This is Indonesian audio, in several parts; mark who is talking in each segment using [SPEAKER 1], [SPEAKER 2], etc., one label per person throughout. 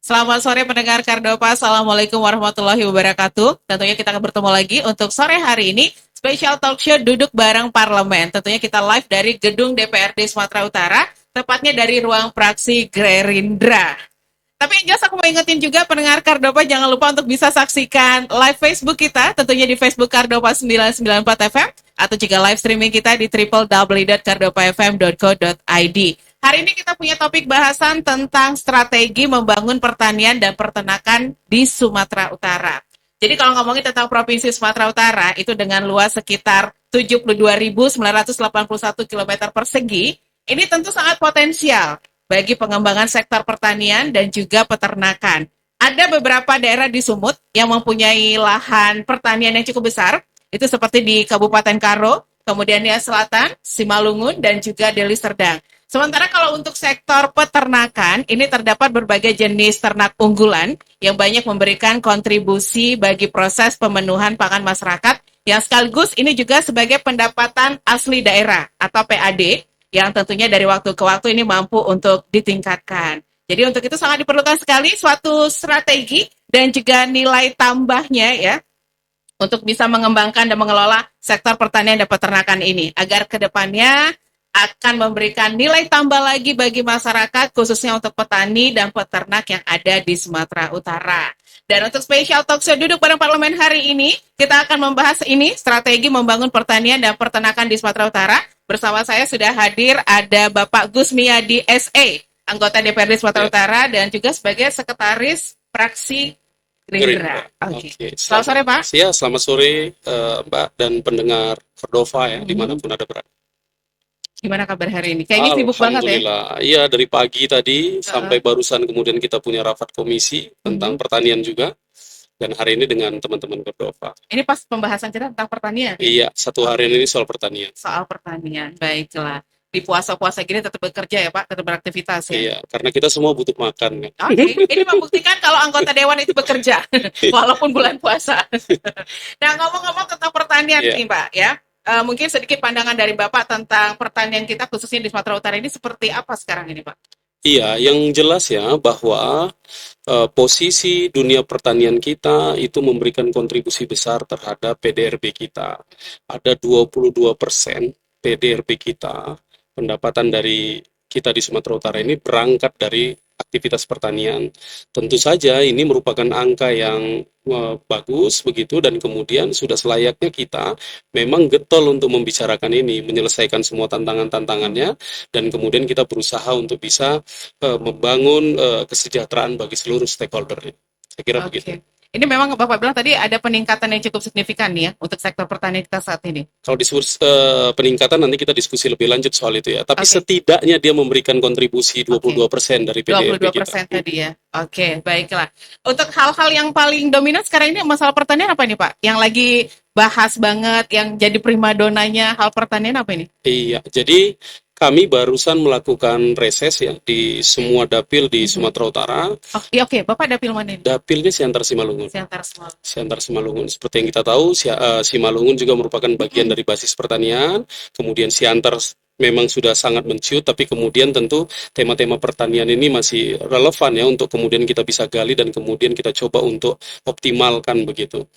[SPEAKER 1] Selamat sore pendengar Kardopa, Assalamualaikum warahmatullahi wabarakatuh. Tentunya kita akan bertemu lagi untuk sore hari ini, special talk show Duduk Bareng Parlemen. Tentunya kita live dari gedung DPRD Sumatera Utara, tepatnya dari ruang fraksi Gerindra. Tapi yang jelas aku mau ingetin juga pendengar Kardopa, jangan lupa untuk bisa saksikan live Facebook kita, tentunya di Facebook Kardopa 994 FM, atau juga live streaming kita di www.kardopafm.co.id. Hari ini kita punya topik bahasan tentang strategi membangun pertanian dan peternakan di Sumatera Utara. Jadi kalau ngomongin tentang Provinsi Sumatera Utara, itu dengan luas sekitar 72.981 km persegi, ini tentu sangat potensial bagi pengembangan sektor pertanian dan juga peternakan. Ada beberapa daerah di Sumut yang mempunyai lahan pertanian yang cukup besar, itu seperti di Kabupaten Karo, kemudian Nia Selatan, Simalungun, dan juga Deli Serdang. Sementara kalau untuk sektor peternakan, ini terdapat berbagai jenis ternak unggulan yang banyak memberikan kontribusi bagi proses pemenuhan pangan masyarakat, yang sekaligus ini juga sebagai pendapatan asli daerah atau PAD, yang tentunya dari waktu ke waktu ini mampu untuk ditingkatkan. Jadi untuk itu sangat diperlukan sekali suatu strategi dan juga nilai tambahnya ya, untuk bisa mengembangkan dan mengelola sektor pertanian dan peternakan ini, agar kedepannya akan memberikan nilai tambah lagi bagi masyarakat, khususnya untuk petani dan peternak yang ada di Sumatera Utara. Dan untuk spesial talk show Duduk Bareng Parlemen hari ini, kita akan membahas ini, strategi membangun pertanian dan peternakan di Sumatera Utara. Bersama saya sudah hadir ada Bapak Gus Miyadi SE, anggota DPRD Sumatera Utara, dan juga sebagai sekretaris fraksi Gerindra. Oke. Selamat sore Pak.
[SPEAKER 2] Ya, selamat sore Mbak dan pendengar Cordova ya, dimanapun ada berada.
[SPEAKER 1] Gimana kabar hari ini? Kayaknya sibuk banget ya?
[SPEAKER 2] Alhamdulillah, iya dari pagi tadi sampai barusan kemudian kita punya rapat komisi tentang pertanian juga. Dan hari ini dengan teman-teman Cordova.
[SPEAKER 1] Ini pas pembahasan kita tentang pertanian?
[SPEAKER 2] Iya, satu hari ini soal pertanian.
[SPEAKER 1] Soal pertanian, baiklah. Di puasa-puasa gini tetap bekerja ya Pak, tetap beraktivitas ya?
[SPEAKER 2] Iya, karena kita semua butuh makan.
[SPEAKER 1] Oke, ini membuktikan kalau anggota Dewan itu bekerja, walaupun bulan puasa. Nah, ngomong-ngomong tentang pertanian nih Pak ya, mungkin sedikit pandangan dari Bapak tentang pertanian kita khususnya di Sumatera Utara ini seperti apa sekarang ini Pak?
[SPEAKER 2] Iya, yang jelas ya bahwa posisi dunia pertanian kita itu memberikan kontribusi besar terhadap PDRB kita. Ada 22% PDRB kita, pendapatan dari kita di Sumatera Utara ini berangkat dari aktivitas pertanian. Tentu saja ini merupakan angka yang bagus begitu, dan kemudian sudah selayaknya kita memang getol untuk membicarakan ini, menyelesaikan semua tantangan-tantangannya, dan kemudian kita berusaha untuk bisa membangun kesejahteraan bagi seluruh stakeholder. Saya kira begitu.
[SPEAKER 1] Ini memang Bapak bilang tadi ada peningkatan yang cukup signifikan nih ya untuk sektor pertanian kita saat ini.
[SPEAKER 2] Kalau disebut peningkatan nanti kita diskusi lebih lanjut soal itu ya. Tapi setidaknya dia memberikan kontribusi 22% dari PDRB kita.
[SPEAKER 1] 22% tadi ya. Oke, baiklah. Untuk hal-hal yang paling dominan sekarang ini masalah pertanian apa ini Pak? Yang lagi bahas banget, yang jadi primadonanya hal pertanian apa ini?
[SPEAKER 2] Iya, jadi kami barusan melakukan reses ya di semua dapil di Sumatera Utara.
[SPEAKER 1] Oke, Bapak dapil mana ini?
[SPEAKER 2] Dapilnya Siantar Simalungun. Siantar Simalungun. Seperti yang kita tahu, Simalungun juga merupakan bagian dari basis pertanian. Kemudian Siantar memang sudah sangat menciut, tapi kemudian tentu tema-tema pertanian ini masih relevan ya untuk kemudian kita bisa gali dan kemudian kita coba untuk optimalkan begitu.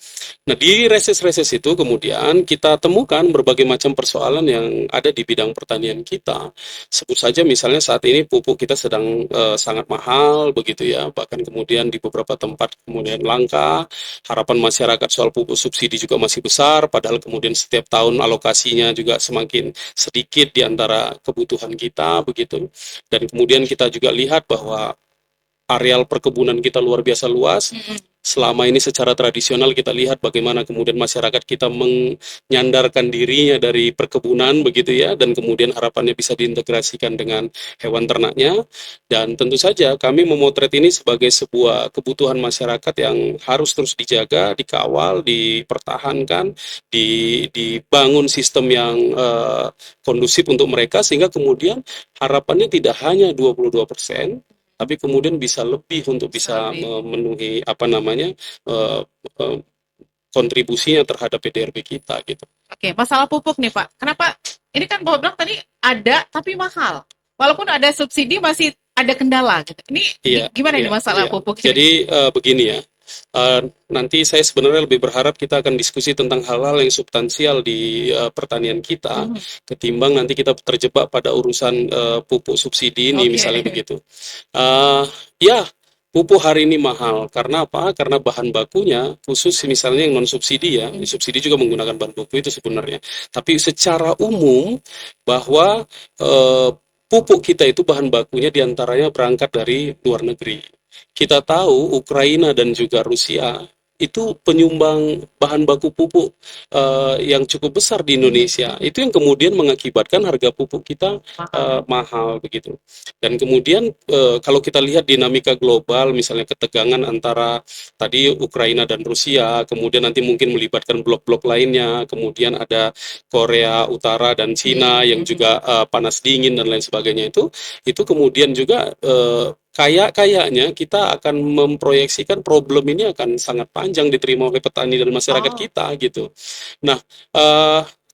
[SPEAKER 2] Nah, di reses-reses itu kemudian kita temukan berbagai macam persoalan yang ada di bidang pertanian kita. Sebut saja misalnya saat ini pupuk kita sedang sangat mahal begitu ya, bahkan kemudian di beberapa tempat kemudian langka. Harapan masyarakat soal pupuk subsidi juga masih besar, padahal kemudian setiap tahun alokasinya juga semakin sedikit di antara kebutuhan kita begitu. Dan kemudian kita juga lihat bahwa areal perkebunan kita luar biasa luas, selama ini secara tradisional kita lihat bagaimana kemudian masyarakat kita menyandarkan dirinya dari perkebunan begitu ya, dan kemudian harapannya bisa diintegrasikan dengan hewan ternaknya. Dan tentu saja kami memotret ini sebagai sebuah kebutuhan masyarakat yang harus terus dijaga, dikawal, dipertahankan, dibangun sistem yang kondusif untuk mereka, sehingga kemudian harapannya tidak hanya 22%, tapi kemudian bisa lebih untuk bisa memenuhi apa namanya eh, eh, kontribusinya terhadap PDRB kita gitu.
[SPEAKER 1] Oke, masalah pupuk nih Pak. Kenapa? Ini kan Bapak bilang tadi ada tapi mahal. Walaupun ada subsidi masih ada kendala gitu. Ini gimana nih masalah pupuk?
[SPEAKER 2] Jadi begini ya. Nanti saya sebenarnya lebih berharap kita akan diskusi tentang hal-hal yang substansial di pertanian kita, ketimbang nanti kita terjebak pada urusan pupuk subsidi ini, misalnya begitu. Ya, pupuk hari ini mahal. Karena apa? Karena bahan bakunya, khusus misalnya yang non-subsidi ya, subsidi juga menggunakan bahan baku itu sebenarnya. Tapi secara umum, bahwa pupuk kita itu bahan bakunya diantaranya berangkat dari luar negeri. Kita tahu Ukraina dan juga Rusia itu penyumbang bahan baku pupuk yang cukup besar di Indonesia. Itu yang kemudian mengakibatkan harga pupuk kita mahal begitu. Dan kemudian kalau kita lihat dinamika global, misalnya ketegangan antara tadi Ukraina dan Rusia, kemudian nanti mungkin melibatkan blok-blok lainnya, kemudian ada Korea Utara dan Cina yang juga panas dingin dan lain sebagainya, itu kemudian juga kayaknya kita akan memproyeksikan problem ini akan sangat panjang diterima oleh petani dan masyarakat kita gitu. Nah,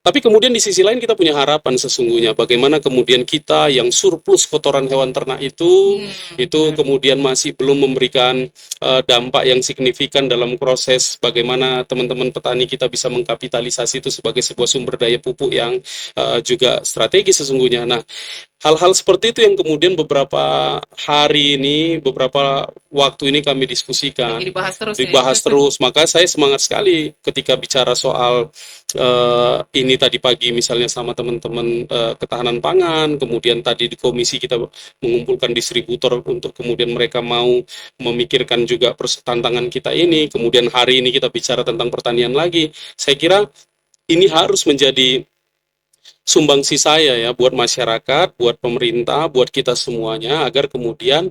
[SPEAKER 2] tapi kemudian di sisi lain kita punya harapan sesungguhnya bagaimana kemudian kita yang surplus kotoran hewan ternak itu kemudian masih belum memberikan dampak yang signifikan dalam proses bagaimana teman-teman petani kita bisa mengkapitalisasi itu sebagai sebuah sumber daya pupuk yang juga strategis sesungguhnya. Nah, hal-hal seperti itu yang kemudian beberapa hari ini, beberapa waktu ini kami diskusikan, dibahas terus. Maka saya semangat sekali ketika bicara soal ini tadi pagi misalnya sama teman-teman ketahanan pangan, kemudian tadi di komisi kita mengumpulkan distributor untuk kemudian mereka mau memikirkan juga tantangan kita ini, kemudian hari ini kita bicara tentang pertanian lagi. Saya kira ini harus menjadi sumbangsi saya ya buat masyarakat, buat pemerintah, buat kita semuanya agar kemudian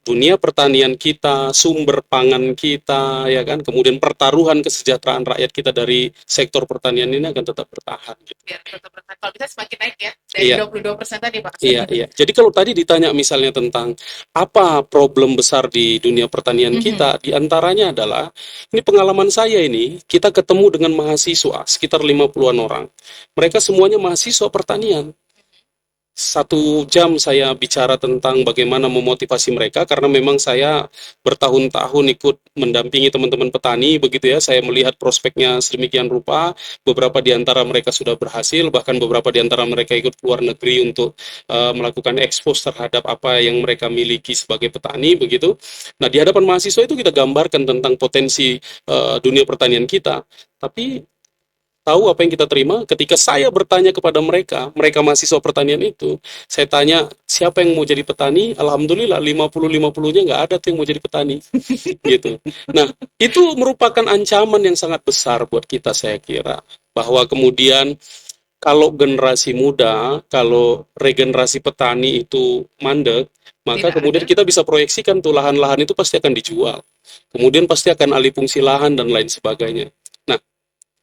[SPEAKER 2] dunia pertanian kita, sumber pangan kita, ya kan, kemudian pertaruhan kesejahteraan rakyat kita dari sektor pertanian ini akan tetap bertahan. Gitu.
[SPEAKER 1] Biar tetap bertahan. Kalau bisa semakin naik ya, dari 22% tadi Pak.
[SPEAKER 2] Iya. Jadi kalau tadi ditanya misalnya tentang apa problem besar di dunia pertanian kita, diantaranya adalah, ini pengalaman saya ini, kita ketemu dengan mahasiswa, sekitar 50-an orang. Mereka semuanya mahasiswa pertanian. 1 jam saya bicara tentang bagaimana memotivasi mereka, karena memang saya bertahun-tahun ikut mendampingi teman-teman petani begitu ya. Saya melihat prospeknya sedemikian rupa, beberapa di antara mereka sudah berhasil, bahkan beberapa di antara mereka ikut keluar negeri untuk melakukan ekspos terhadap apa yang mereka miliki sebagai petani begitu. Nah, di hadapan mahasiswa itu kita gambarkan tentang potensi dunia pertanian kita, tapi tahu apa yang kita terima ketika saya bertanya kepada mereka mahasiswa pertanian itu, saya tanya siapa yang mau jadi petani, alhamdulillah 50-50-nya nggak ada tuh yang mau jadi petani gitu. Nah, itu merupakan ancaman yang sangat besar buat kita, saya kira, bahwa kemudian kalau generasi muda, kalau regenerasi petani itu mandek, maka kemudian kita bisa proyeksikan tuh lahan-lahan itu pasti akan dijual, kemudian pasti akan alih fungsi lahan dan lain sebagainya. Nah,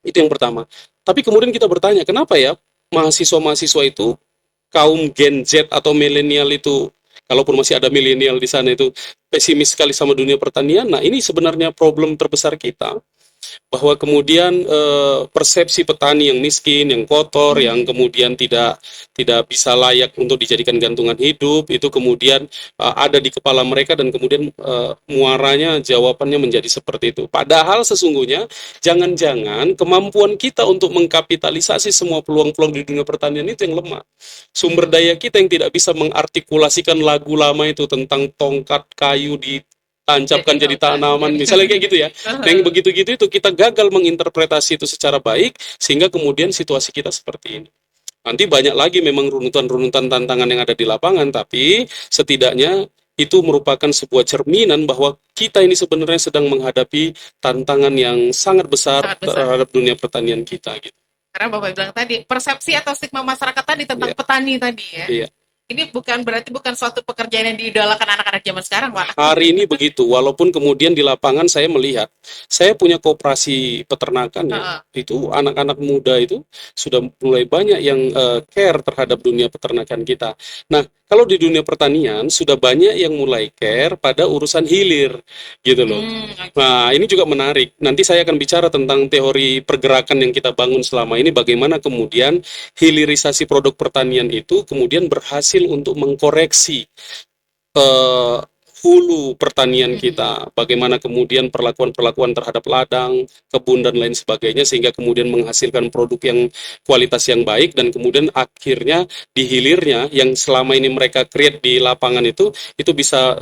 [SPEAKER 2] itu yang pertama. Tapi kemudian kita bertanya, kenapa ya mahasiswa-mahasiswa itu, kaum Gen Z atau milenial itu, kalaupun masih ada milenial di sana itu, pesimis sekali sama dunia pertanian. Nah, ini sebenarnya problem terbesar kita, bahwa kemudian persepsi petani yang miskin, yang kotor, yang kemudian tidak bisa layak untuk dijadikan gantungan hidup, itu kemudian ada di kepala mereka, dan kemudian muaranya, jawabannya menjadi seperti itu. Padahal sesungguhnya jangan-jangan kemampuan kita untuk mengkapitalisasi semua peluang-peluang di dunia pertanian itu yang lemah. Sumber daya kita yang tidak bisa mengartikulasikan lagu lama itu tentang tongkat kayu ditancapkan jadi tanaman, misalnya kayak gitu ya. Nah, yang begitu-gitu itu kita gagal menginterpretasi itu secara baik, sehingga kemudian situasi kita seperti ini. Nanti banyak lagi memang runutan-runutan tantangan yang ada di lapangan, tapi setidaknya itu merupakan sebuah cerminan bahwa kita ini sebenarnya sedang menghadapi tantangan yang sangat besar
[SPEAKER 1] Sangat besar.
[SPEAKER 2] terhadap dunia pertanian kita gitu.
[SPEAKER 1] Karena Bapak bilang tadi, persepsi atau stigma masyarakat tadi tentang
[SPEAKER 2] Iya.
[SPEAKER 1] petani tadi ya.
[SPEAKER 2] Iya.
[SPEAKER 1] Ini berarti bukan suatu pekerjaan yang diidolakan anak-anak zaman sekarang, Pak.
[SPEAKER 2] Hari ini begitu, walaupun kemudian di lapangan saya melihat, saya punya koperasi peternakan ya, itu anak-anak muda itu sudah mulai banyak yang care terhadap dunia peternakan kita. Nah, kalau di dunia pertanian sudah banyak yang mulai care pada urusan hilir, gitu loh. Nah, ini juga menarik. Nanti saya akan bicara tentang teori pergerakan yang kita bangun selama ini, bagaimana kemudian hilirisasi produk pertanian itu kemudian berhasil untuk mengkoreksi hulu pertanian kita, bagaimana kemudian perlakuan-perlakuan terhadap ladang, kebun dan lain sebagainya sehingga kemudian menghasilkan produk yang kualitas yang baik dan kemudian akhirnya di hilirnya yang selama ini mereka create di lapangan itu bisa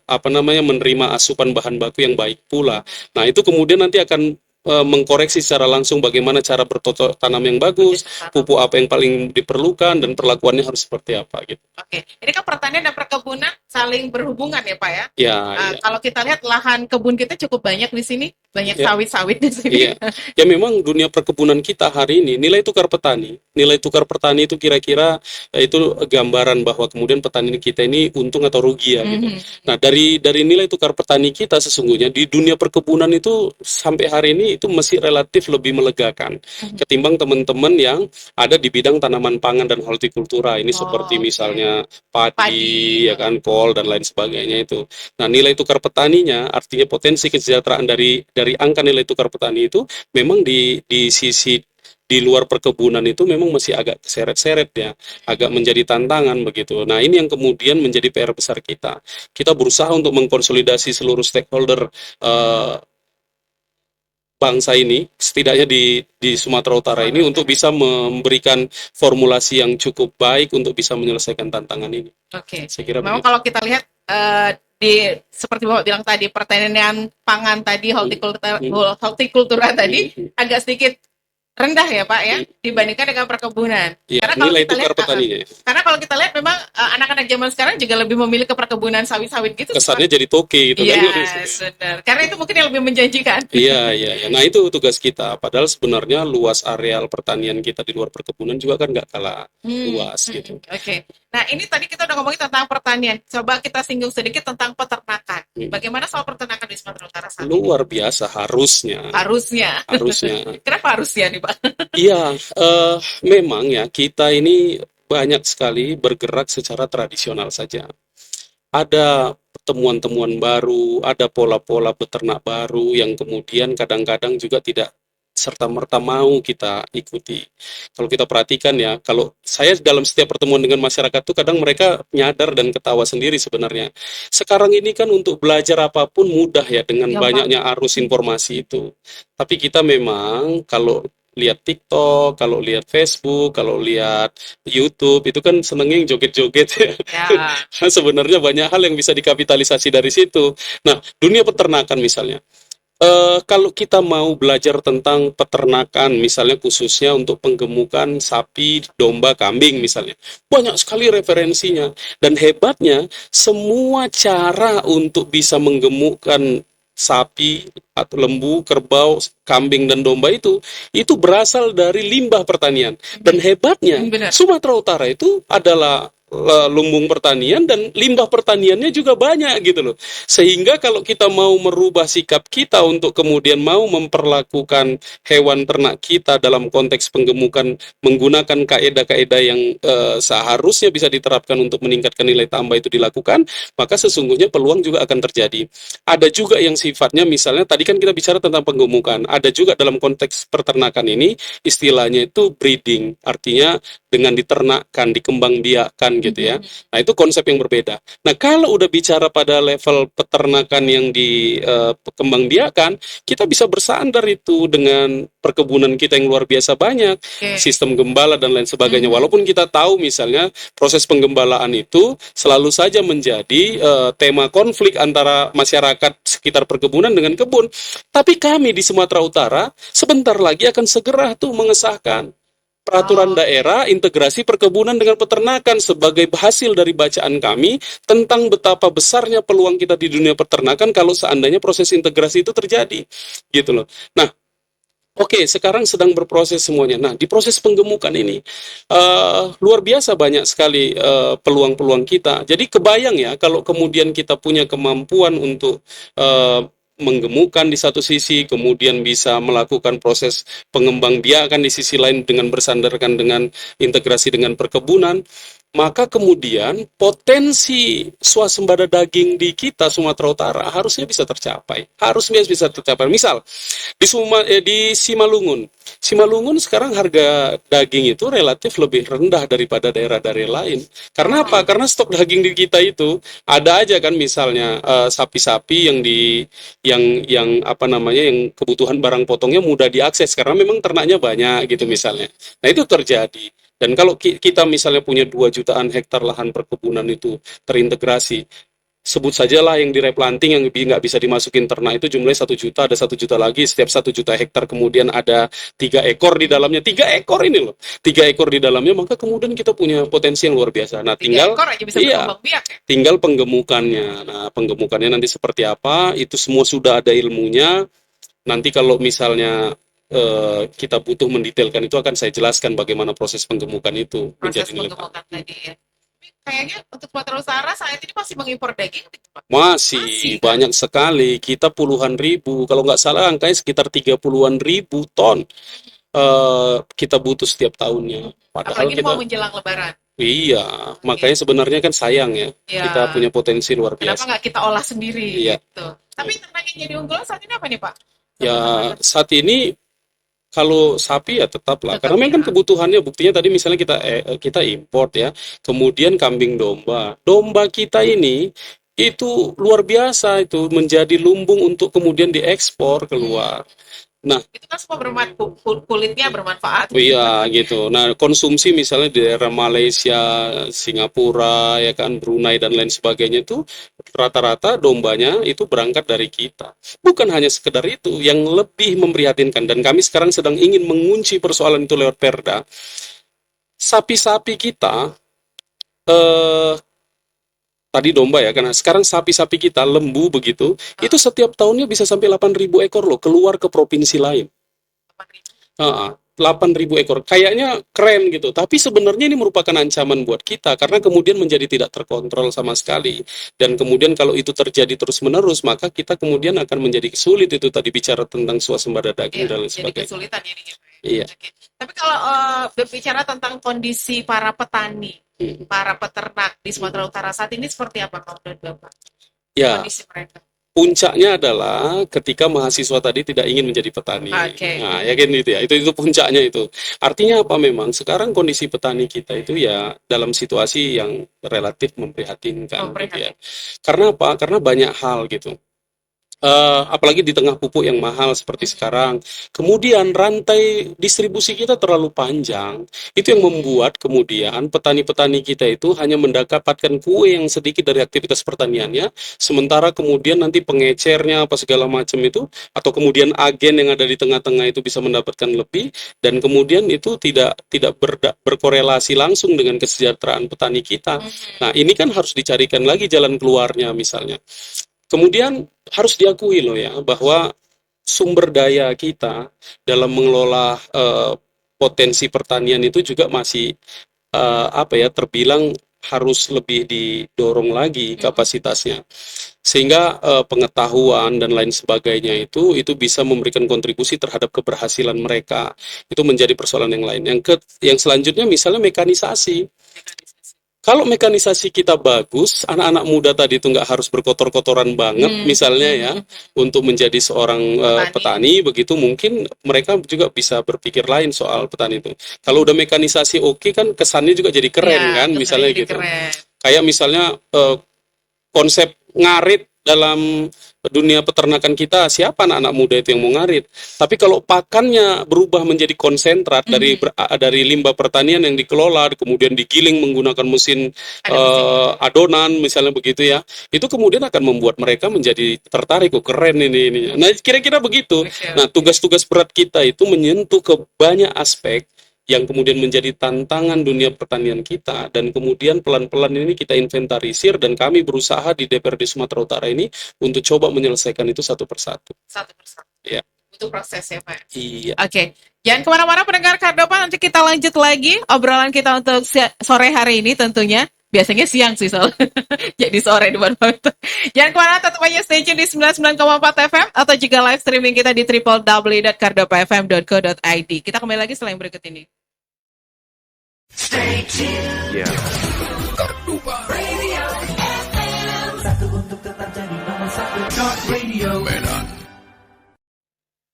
[SPEAKER 2] menerima asupan bahan baku yang baik pula. Nah, itu kemudian nanti akan mengkoreksi secara langsung bagaimana cara bercocok tanam yang bagus, pupuk apa yang paling diperlukan dan perlakuannya harus seperti apa gitu.
[SPEAKER 1] Oke, ini kan pertanian dan perkebunan saling berhubungan ya Pak ya?
[SPEAKER 2] Ya,
[SPEAKER 1] Kalau kita lihat lahan kebun kita cukup banyak di sini, banyak
[SPEAKER 2] Ya.
[SPEAKER 1] sawit-sawit di sini.
[SPEAKER 2] Iya, ya memang dunia perkebunan kita hari ini nilai tukar petani itu kira-kira itu gambaran bahwa kemudian petani kita ini untung atau rugi ya gitu. Nah, dari nilai tukar petani kita sesungguhnya di dunia perkebunan itu sampai hari ini itu masih relatif lebih melegakan ketimbang teman-teman yang ada di bidang tanaman pangan dan hortikultura ini seperti misalnya padi, ya kan, kol dan lain sebagainya itu. Nah, nilai tukar petaninya artinya potensi kesejahteraan dari angka nilai tukar petani itu memang di sisi di luar perkebunan itu memang masih agak seret-seret ya, agak menjadi tantangan begitu. Nah, ini yang kemudian menjadi PR besar kita. Kita berusaha untuk mengkonsolidasi seluruh stakeholder bangsa ini, setidaknya di Sumatera Utara ini untuk bisa memberikan formulasi yang cukup baik untuk bisa menyelesaikan tantangan ini.
[SPEAKER 1] Oke.
[SPEAKER 2] Saya kira
[SPEAKER 1] Memang
[SPEAKER 2] begitu.
[SPEAKER 1] kalau kita lihat seperti Bapak bilang tadi, pertanian pangan tadi, hortikultura tadi agak sedikit rendah ya Pak ya, dibandingkan dengan perkebunan.
[SPEAKER 2] Ya,
[SPEAKER 1] Karena kalau
[SPEAKER 2] nilai
[SPEAKER 1] kita
[SPEAKER 2] tukar
[SPEAKER 1] lihat,
[SPEAKER 2] petaninya.
[SPEAKER 1] karena kalau kita lihat memang anak-anak zaman sekarang juga lebih memilih ke perkebunan sawit-sawit gitu.
[SPEAKER 2] Kesannya jadi toke gitu kan.
[SPEAKER 1] Yes, benar. Karena itu mungkin yang lebih menjanjikan.
[SPEAKER 2] Iya. Nah, itu tugas kita. Padahal sebenarnya luas areal pertanian kita di luar perkebunan juga kan nggak kalah luas gitu.
[SPEAKER 1] Oke. Nah, ini tadi kita udah ngomongin tentang pertanian. Coba kita singgung sedikit tentang peternakan. Bagaimana soal peternakan di Sumatera Utara saat ini?
[SPEAKER 2] Luar biasa harusnya.
[SPEAKER 1] Harusnya. Kenapa harusnya nih Pak?
[SPEAKER 2] Iya, memang ya kita ini banyak sekali bergerak secara tradisional saja. Ada temuan-temuan baru, ada pola-pola beternak baru yang kemudian kadang-kadang juga tidak serta-merta mau kita ikuti. Kalau kita perhatikan ya, kalau saya dalam setiap pertemuan dengan masyarakat tuh kadang mereka nyadar dan ketawa sendiri sebenarnya. Sekarang ini kan untuk belajar apapun mudah ya dengan banyaknya arus informasi itu. Tapi kita memang kalau lihat TikTok, kalau lihat Facebook, kalau lihat YouTube, itu kan senengnya yang joget-joget ya. Sebenarnya banyak hal yang bisa dikapitalisasi dari situ. Nah, dunia peternakan misalnya. Kalau kita mau belajar tentang peternakan, misalnya khususnya untuk penggemukan sapi, domba, kambing misalnya, banyak sekali referensinya. Dan hebatnya, semua cara untuk bisa menggemukkan sapi atau lembu, kerbau, kambing dan domba itu berasal dari limbah pertanian. Dan hebatnya, Sumatera Utara itu adalah lumbung pertanian dan limbah pertaniannya juga banyak gitu loh. Sehingga kalau kita mau merubah sikap kita untuk kemudian mau memperlakukan hewan ternak kita dalam konteks penggemukan menggunakan kaedah-kaedah yang seharusnya bisa diterapkan untuk meningkatkan nilai tambah itu dilakukan, maka sesungguhnya peluang juga akan terjadi. Ada juga yang sifatnya misalnya tadi kan kita bicara tentang penggemukan, ada juga dalam konteks peternakan ini istilahnya itu breeding, artinya dengan diternakkan, dikembangbiakkan gitu ya. Nah, itu konsep yang berbeda. Nah, kalau udah bicara pada level peternakan yang dikembangbiakkan, kita bisa bersandar itu dengan perkebunan kita yang luar biasa banyak, sistem gembala dan lain sebagainya. Walaupun kita tahu misalnya proses penggembalaan itu selalu saja menjadi tema konflik antara masyarakat sekitar perkebunan dengan kebun. Tapi kami di Sumatera Utara sebentar lagi akan segera tuh mengesahkan peraturan daerah integrasi perkebunan dengan peternakan sebagai hasil dari bacaan kami tentang betapa besarnya peluang kita di dunia peternakan kalau seandainya proses integrasi itu terjadi, gitu loh. Nah, oke, sekarang sedang berproses semuanya. Nah, di proses penggemukan ini luar biasa banyak sekali peluang-peluang kita. Jadi kebayang ya kalau kemudian kita punya kemampuan untuk menggemukkan di satu sisi, kemudian bisa melakukan proses pengembangbiakan di sisi lain dengan bersandarkan dengan integrasi dengan perkebunan, maka kemudian potensi swasembada daging di kita Sumatera Utara harusnya bisa tercapai. Harusnya bisa tercapai. Misal di Simalungun. Simalungun sekarang harga daging itu relatif lebih rendah daripada daerah-daerah lain. Karena apa? Karena stok daging di kita itu ada aja kan misalnya sapi-sapi yang apa namanya yang kebutuhan barang potongnya mudah diakses karena memang ternaknya banyak gitu misalnya. Nah, itu terjadi. Dan kalau kita misalnya punya 2 jutaan hektar lahan perkebunan itu terintegrasi, sebut sajalah yang di replanting yang nggak bisa dimasukin ternak itu jumlahnya 1 juta, ada 1 juta lagi, setiap 1 juta hektar kemudian ada 3 ekor di dalamnya, 3 ekor ini loh, 3 ekor di dalamnya, maka kemudian kita punya potensi yang luar biasa. Nah, tinggal
[SPEAKER 1] 3 ekor aja bisa berkembang biak ya?
[SPEAKER 2] Tinggal penggemukannya. Nah, penggemukannya nanti seperti apa, itu semua sudah ada ilmunya. Nanti kalau misalnya kita butuh mendetailkan itu akan saya jelaskan bagaimana proses penggemukan itu
[SPEAKER 1] Proses
[SPEAKER 2] menjadi
[SPEAKER 1] penggemukan tadi ya. Tapi kayaknya untuk Sumatera Utara saat ini masih mengimpor daging gitu, Pak?
[SPEAKER 2] Masih
[SPEAKER 1] kan?
[SPEAKER 2] banyak sekali, kita puluhan ribu, kalau nggak salah angkanya sekitar 30-an ribu ton kita butuh setiap tahunnya. Padahal
[SPEAKER 1] Apalagi
[SPEAKER 2] kita
[SPEAKER 1] mau menjelang Lebaran.
[SPEAKER 2] iya, makanya sebenarnya kan sayang ya,
[SPEAKER 1] Ya.
[SPEAKER 2] kita punya potensi luar
[SPEAKER 1] Kenapa
[SPEAKER 2] biasa.
[SPEAKER 1] nggak kita olah sendiri
[SPEAKER 2] Iya.
[SPEAKER 1] gitu? Tapi ternak yang jadi unggulan saat ini apa nih, Pak?
[SPEAKER 2] Ya, saat ini kalau sapi ya tetaplah,
[SPEAKER 1] Tetap
[SPEAKER 2] karena memang kan
[SPEAKER 1] ya.
[SPEAKER 2] kebutuhannya, buktinya tadi misalnya kita import ya, kemudian kambing domba, domba kita ini itu luar biasa itu menjadi lumbung untuk kemudian diekspor keluar. Nah,
[SPEAKER 1] Itu kan semua kulitnya bermanfaat.
[SPEAKER 2] iya gitu. Nah, konsumsi misalnya di daerah Malaysia, Singapura, ya kan, Brunei dan lain sebagainya itu rata-rata dombanya itu berangkat dari kita. Bukan hanya sekedar itu, yang lebih memprihatinkan dan kami sekarang sedang ingin mengunci persoalan itu lewat Perda. Sapi-sapi kita eh tadi domba ya, karena sekarang sapi-sapi kita lembu begitu, itu setiap tahunnya bisa sampai 8.000 ekor loh keluar ke provinsi lain. 8.000 ekor. Kayaknya keren gitu. Tapi sebenarnya ini merupakan ancaman buat kita karena kemudian menjadi tidak terkontrol sama sekali. Dan kemudian kalau itu terjadi terus-menerus, maka kita kemudian akan menjadi sulit itu tadi bicara tentang swasembada daging dan lain
[SPEAKER 1] Jadi
[SPEAKER 2] sebagainya.
[SPEAKER 1] kesulitan ini.
[SPEAKER 2] Iya.
[SPEAKER 1] Oke. Tapi kalau berbicara tentang kondisi para petani, para peternak di Sumatera Utara saat ini seperti apa kalau menurut Bapak?
[SPEAKER 2] Ya,
[SPEAKER 1] Kondisi mereka.
[SPEAKER 2] puncaknya adalah ketika mahasiswa tadi tidak ingin menjadi petani.
[SPEAKER 1] Oke.
[SPEAKER 2] Nah, ya kan itu ya. Itu puncaknya itu. Artinya apa memang sekarang kondisi petani kita itu ya dalam situasi yang relatif memprihatinkan gitu ya. Karena apa? Karena banyak hal gitu. Apalagi di tengah pupuk yang mahal seperti sekarang. Kemudian rantai distribusi kita terlalu panjang. Itu yang membuat kemudian petani-petani kita itu hanya mendapatkan kue yang sedikit dari aktivitas pertaniannya, sementara kemudian nanti pengecernya apa segala macam itu, atau kemudian agen yang ada di tengah-tengah itu bisa mendapatkan lebih, dan kemudian itu tidak berkorelasi langsung dengan kesejahteraan petani kita. Nah, ini kan harus dicarikan lagi jalan keluarnya misalnya. Kemudian harus diakui loh ya bahwa sumber daya kita dalam mengelola potensi pertanian itu juga masih terbilang harus lebih didorong lagi kapasitasnya sehingga pengetahuan dan lain sebagainya itu bisa memberikan kontribusi terhadap keberhasilan mereka. Itu menjadi persoalan yang lain. Yang selanjutnya misalnya mekanisasi. Kalau mekanisasi kita bagus, anak-anak muda tadi itu nggak harus berkotor-kotoran banget, misalnya ya, untuk menjadi seorang petani, begitu mungkin mereka juga bisa berpikir lain soal petani itu. Kalau udah mekanisasi oke kan kesannya juga jadi keren kan, misalnya gitu. Keren. Kayak misalnya konsep ngarit dalam dunia peternakan kita, siapa anak-anak muda itu yang mau ngarit? Tapi kalau pakannya berubah menjadi konsentrat dari limbah pertanian yang dikelola, kemudian digiling menggunakan mesin adonan, misalnya begitu ya, itu kemudian akan membuat mereka menjadi tertarik, kok keren ini. Nah, kira-kira begitu. Nah, tugas-tugas berat kita itu menyentuh ke banyak aspek yang kemudian menjadi tantangan dunia pertanian kita, dan kemudian pelan-pelan ini kita inventarisir dan kami berusaha di DPRD Sumatera Utara ini untuk coba menyelesaikan itu satu persatu.
[SPEAKER 1] Satu persatu.
[SPEAKER 2] Ya.
[SPEAKER 1] Itu proses ya Pak?
[SPEAKER 2] Iya.
[SPEAKER 1] Oke. Jangan kemana-mana pendengar Kardopa, nanti kita lanjut lagi obrolan kita untuk sore hari ini tentunya. Biasanya siang sih soalnya. Jadi sore di mana itu. Jangan kemana, tetap aja stay tune di 99,4 FM atau juga live streaming kita di www.kardopafm.co.id. Kita kembali lagi setelah yang berikut ini. Stay tuned. Yeah. Kardopa Radio FM. Satu untuk tetap jadi nomor satu. Radio Medan.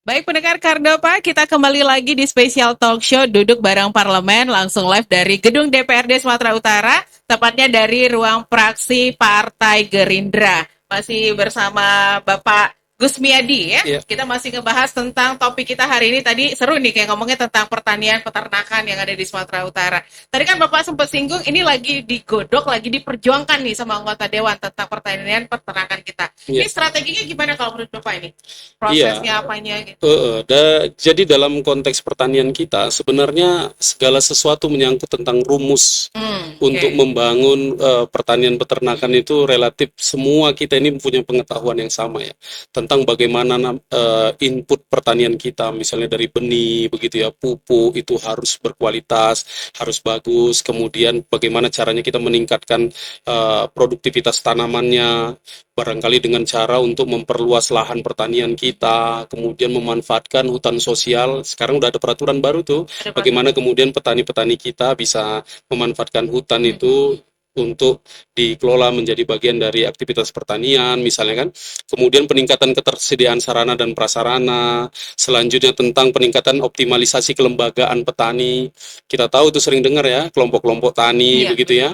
[SPEAKER 1] Baik pendengar Kardopa, kita kembali lagi di spesial talk show Duduk Bareng Parlemen, langsung live dari Gedung DPRD Sumatera Utara, tepatnya dari ruang praksi Partai Gerindra. Masih bersama Bapak Gus Miadi ya. Yeah. Kita masih ngebahas tentang topik kita hari ini. Tadi seru nih kayak ngomongnya tentang pertanian, peternakan yang ada di Sumatera Utara. Tadi kan Bapak sempat singgung ini lagi digodok, lagi diperjuangkan nih sama anggota dewan tentang pertanian, peternakan kita. Yeah. Ini strateginya gimana kalau menurut Bapak ini? Prosesnya apanya gitu?
[SPEAKER 2] Jadi dalam konteks pertanian kita sebenarnya segala sesuatu menyangkut tentang rumus untuk membangun pertanian peternakan itu relatif semua kita ini punya pengetahuan yang sama ya. Tentang bagaimana input pertanian kita, misalnya dari benih, begitu ya, pupuk itu harus berkualitas, harus bagus, kemudian bagaimana caranya kita meningkatkan produktivitas tanamannya, barangkali dengan cara untuk memperluas lahan pertanian kita, kemudian memanfaatkan hutan sosial. Sekarang udah ada peraturan baru tuh, bagaimana kemudian petani-petani kita bisa memanfaatkan hutan itu untuk dikelola menjadi bagian dari aktivitas pertanian misalnya kan. Kemudian peningkatan ketersediaan sarana dan prasarana, selanjutnya tentang peningkatan optimalisasi kelembagaan petani. Kita tahu itu sering dengar ya, kelompok-kelompok tani begitu ya.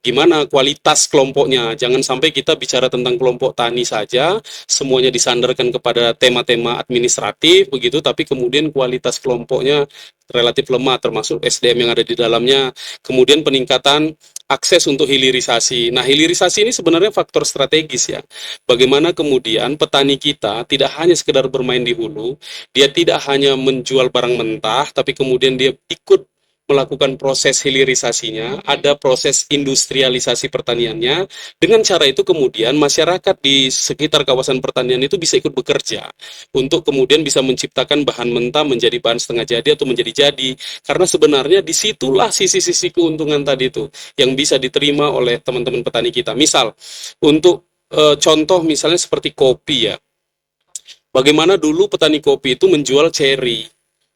[SPEAKER 2] Gimana kualitas kelompoknya? Jangan sampai kita bicara tentang kelompok tani saja, semuanya disandarkan kepada tema-tema administratif begitu, tapi kemudian kualitas kelompoknya relatif lemah, termasuk SDM yang ada di dalamnya. Kemudian peningkatan akses untuk hilirisasi. Nah, hilirisasi ini sebenarnya faktor strategis ya. Bagaimana kemudian petani kita tidak hanya sekedar bermain di hulu, dia tidak hanya menjual barang mentah, tapi kemudian dia ikut melakukan proses hilirisasinya, ada proses industrialisasi pertaniannya. Dengan cara itu kemudian masyarakat di sekitar kawasan pertanian itu bisa ikut bekerja untuk kemudian bisa menciptakan bahan mentah menjadi bahan setengah jadi atau menjadi jadi. Karena sebenarnya disitulah sisi-sisi keuntungan tadi itu yang bisa diterima oleh teman-teman petani kita. Misal, untuk contoh misalnya seperti kopi ya. Bagaimana dulu petani kopi itu menjual cherry,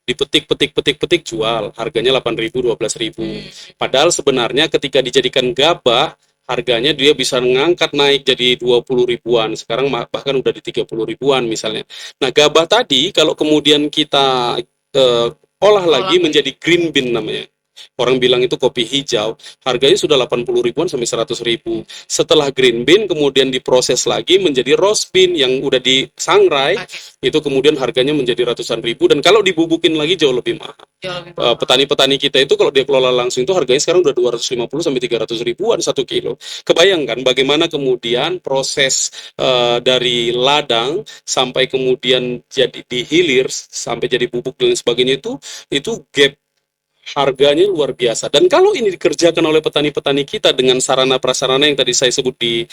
[SPEAKER 2] dipetik jual, harganya 8.000, 12.000. Padahal sebenarnya ketika dijadikan gabah, harganya dia bisa ngangkat naik jadi 20 ribuan, sekarang bahkan udah di 30 ribuan misalnya. Nah, gabah tadi kalau kemudian kita olah lagi menjadi green bean namanya. Orang bilang itu kopi hijau, harganya sudah 80 ribuan sampai 100 ribu. Setelah green bean kemudian diproses lagi menjadi roast bean yang udah disangrai, itu kemudian harganya menjadi ratusan ribu, dan kalau dibubukin lagi jauh lebih mahal. Petani-petani kita itu kalau dia kelola langsung itu harganya sekarang udah 250 sampai 300 ribuan 1 kilo. Kebayangkan bagaimana kemudian proses dari ladang sampai kemudian jadi dihilir sampai jadi bubuk dan sebagainya itu gap harganya luar biasa. Dan kalau ini dikerjakan oleh petani-petani kita dengan sarana prasarana yang tadi saya sebut di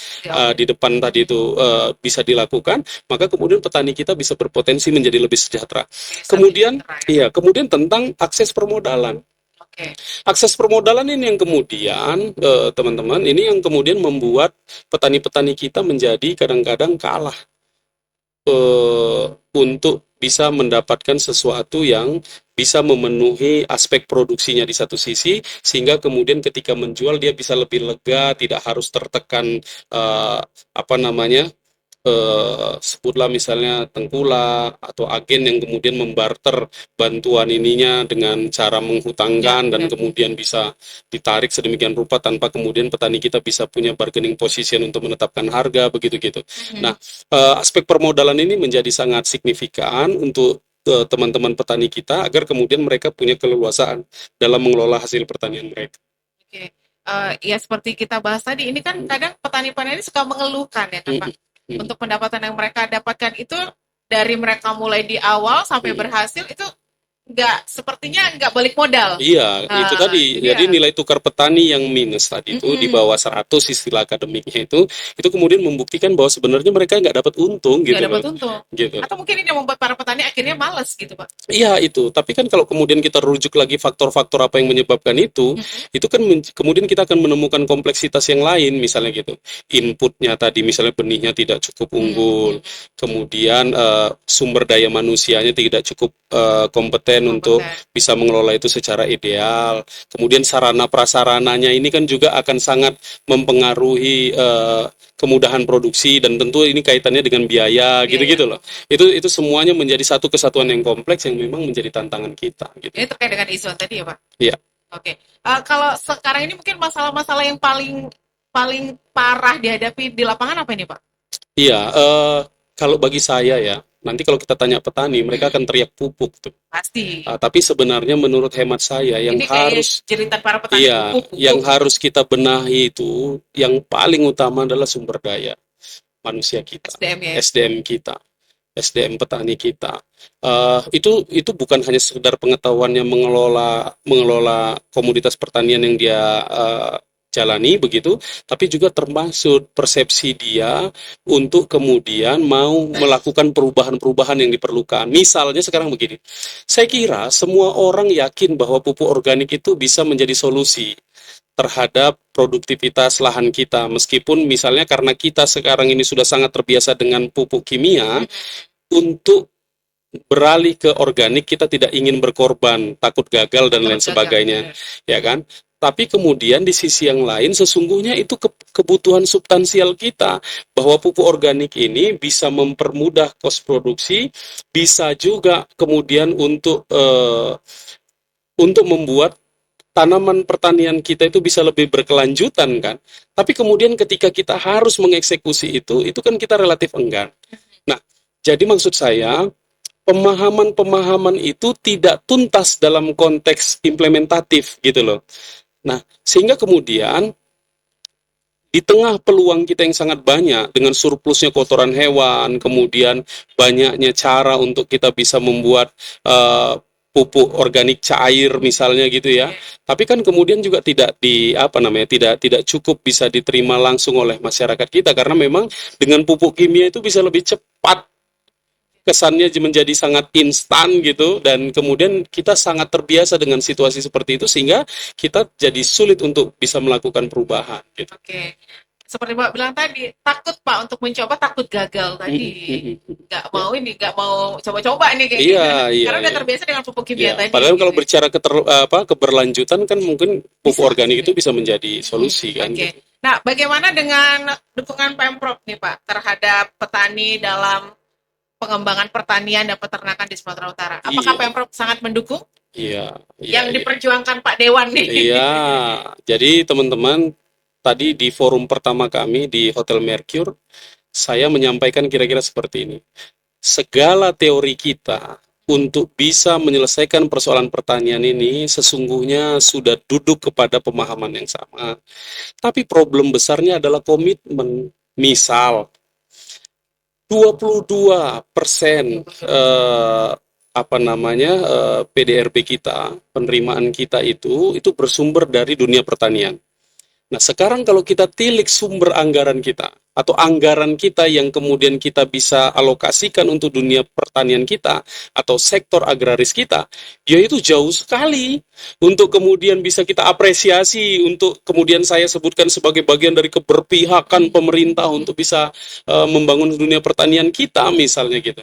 [SPEAKER 2] depan tadi itu bisa dilakukan, maka kemudian petani kita bisa berpotensi menjadi lebih sejahtera. Kemudian kemudian tentang akses permodalan. Akses permodalan ini yang kemudian teman-teman, ini yang kemudian membuat petani-petani kita menjadi kadang-kadang kalah untuk bisa mendapatkan sesuatu yang bisa memenuhi aspek produksinya di satu sisi, sehingga kemudian ketika menjual dia bisa lebih lega, tidak harus tertekan sebutlah misalnya tengkulak atau agen yang kemudian membarter bantuan ininya dengan cara menghutangkan dan kemudian bisa ditarik sedemikian rupa tanpa kemudian petani kita bisa punya bargaining position untuk menetapkan harga begitu gitu. Nah, aspek permodalan ini menjadi sangat signifikan untuk teman-teman petani kita agar kemudian mereka punya keleluasaan dalam mengelola hasil pertanian mereka.
[SPEAKER 1] Ya seperti kita bahas tadi, ini kan kadang petani-petani ini suka mengeluhkan ya kan Pak. Untuk pendapatan yang mereka dapatkan itu dari mereka mulai di awal sampai berhasil itu sepertinya nggak balik modal.
[SPEAKER 2] Iya, itu tadi. Jadi nilai tukar petani yang minus tadi itu di bawah 100 istilah akademiknya itu kemudian membuktikan bahwa sebenarnya mereka nggak dapat untung gitu
[SPEAKER 1] Nggak dapat
[SPEAKER 2] loh.
[SPEAKER 1] untung.
[SPEAKER 2] Gitu.
[SPEAKER 1] Atau mungkin ini yang membuat para petani akhirnya malas gitu, Pak.
[SPEAKER 2] Iya itu, tapi kan kalau kemudian kita rujuk lagi faktor-faktor apa yang menyebabkan itu kan kemudian kita akan menemukan kompleksitas yang lain, misalnya gitu. Inputnya tadi, misalnya benihnya tidak cukup unggul, kemudian sumber daya manusianya tidak cukup kompeten untuk bisa mengelola itu secara ideal. Kemudian sarana prasarananya ini kan juga akan sangat mempengaruhi kemudahan produksi, dan tentu ini kaitannya dengan biaya gitu-gitu loh. Itu semuanya menjadi satu kesatuan yang kompleks yang memang menjadi tantangan kita gitu.
[SPEAKER 1] Ini terkait dengan isu tadi ya, Pak?
[SPEAKER 2] Iya.
[SPEAKER 1] Oke. Kalau sekarang ini mungkin masalah-masalah yang paling parah dihadapi di lapangan apa ini, Pak?
[SPEAKER 2] Iya, kalau bagi saya ya, nanti kalau kita tanya petani, mereka akan teriak pupuk tuh.
[SPEAKER 1] Pasti.
[SPEAKER 2] Tapi sebenarnya menurut hemat saya yang
[SPEAKER 1] ini
[SPEAKER 2] harus
[SPEAKER 1] jeritan para petani pupuk.
[SPEAKER 2] yang harus kita benahi itu yang paling utama adalah sumber daya manusia kita, SDM kita. SDM petani kita itu bukan hanya sekedar pengetahuannya mengelola komoditas pertanian yang dia jalani begitu, tapi juga termasuk persepsi dia untuk kemudian mau melakukan perubahan-perubahan yang diperlukan. Misalnya sekarang begini, saya kira semua orang yakin bahwa pupuk organik itu bisa menjadi solusi terhadap produktivitas lahan kita, meskipun misalnya karena kita sekarang ini sudah sangat terbiasa dengan pupuk kimia, untuk beralih ke organik kita tidak ingin berkorban, takut gagal dan lain sebagainya, ya kan? Tapi kemudian di sisi yang lain sesungguhnya itu kebutuhan substansial kita, bahwa pupuk organik ini bisa mempermudah kos produksi, bisa juga kemudian untuk membuat tanaman pertanian kita itu bisa lebih berkelanjutan kan. Tapi kemudian ketika kita harus mengeksekusi itu kan kita relatif enggan. Nah, jadi maksud saya pemahaman-pemahaman itu tidak tuntas dalam konteks implementatif gitu loh. Nah, sehingga kemudian di tengah peluang kita yang sangat banyak dengan surplusnya kotoran hewan, kemudian banyaknya cara untuk kita bisa membuat pupuk organik cair misalnya gitu ya. Tapi kan kemudian juga tidak tidak cukup bisa diterima langsung oleh masyarakat kita, karena memang dengan pupuk kimia itu bisa lebih cepat, kesannya menjadi sangat instan gitu, dan kemudian kita sangat terbiasa dengan situasi seperti itu sehingga kita jadi sulit untuk bisa melakukan perubahan gitu.
[SPEAKER 1] Oke. Seperti Pak bilang tadi, takut Pak untuk mencoba, takut gagal tadi. Nggak mau coba-coba nih kayak gitu. Karena udah terbiasa dengan pupuk kimia tadi.
[SPEAKER 2] Padahal kalau bicara keberlanjutan kan mungkin pupuk organik itu bisa menjadi solusi kan.
[SPEAKER 1] Gitu. Nah, bagaimana dengan dukungan Pemprov nih Pak terhadap petani dalam pengembangan pertanian dan peternakan di Sumatera Utara? Apakah Pemprov sangat mendukung? Yang diperjuangkan Pak Dewan nih.
[SPEAKER 2] Iya, jadi teman-teman, tadi di forum pertama kami di Hotel Mercure, saya menyampaikan kira-kira seperti ini. Segala teori kita untuk bisa menyelesaikan persoalan pertanian ini sesungguhnya sudah duduk kepada pemahaman yang sama. Tapi problem besarnya adalah komitmen. Misal, 22% PDRB kita, penerimaan kita itu bersumber dari dunia pertanian. Nah, sekarang kalau kita tilik sumber anggaran kita, atau anggaran kita yang kemudian kita bisa alokasikan untuk dunia pertanian kita, atau sektor agraris kita, ya itu jauh sekali untuk kemudian bisa kita apresiasi, untuk kemudian saya sebutkan sebagai bagian dari keberpihakan pemerintah untuk bisa membangun dunia pertanian kita, misalnya gitu.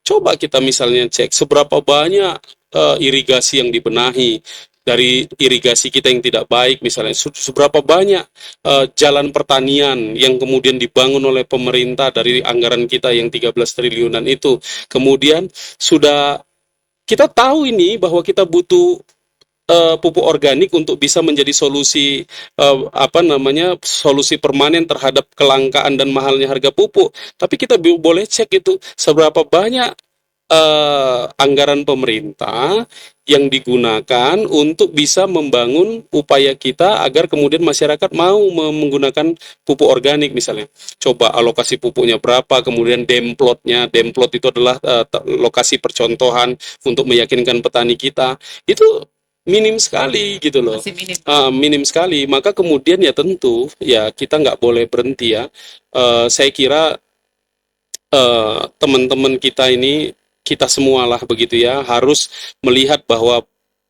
[SPEAKER 2] Coba kita misalnya cek seberapa banyak irigasi yang dibenahi, dari irigasi kita yang tidak baik misalnya, seberapa banyak jalan pertanian yang kemudian dibangun oleh pemerintah dari anggaran kita yang 13 triliunan itu. Kemudian sudah kita tahu ini bahwa kita butuh pupuk organik untuk bisa menjadi solusi solusi permanen terhadap kelangkaan dan mahalnya harga pupuk. Tapi kita boleh cek itu seberapa banyak anggaran pemerintah yang digunakan untuk bisa membangun upaya kita agar kemudian masyarakat mau menggunakan pupuk organik misalnya. Coba alokasi pupuknya berapa, kemudian demplotnya, demplot itu adalah lokasi percontohan untuk meyakinkan petani kita. Itu minim sekali gitu loh.
[SPEAKER 1] Masih minim.
[SPEAKER 2] Minim sekali. Maka kemudian ya tentu ya kita nggak boleh berhenti ya. Saya kira teman-teman kita ini, kita semualah begitu ya, harus melihat bahwa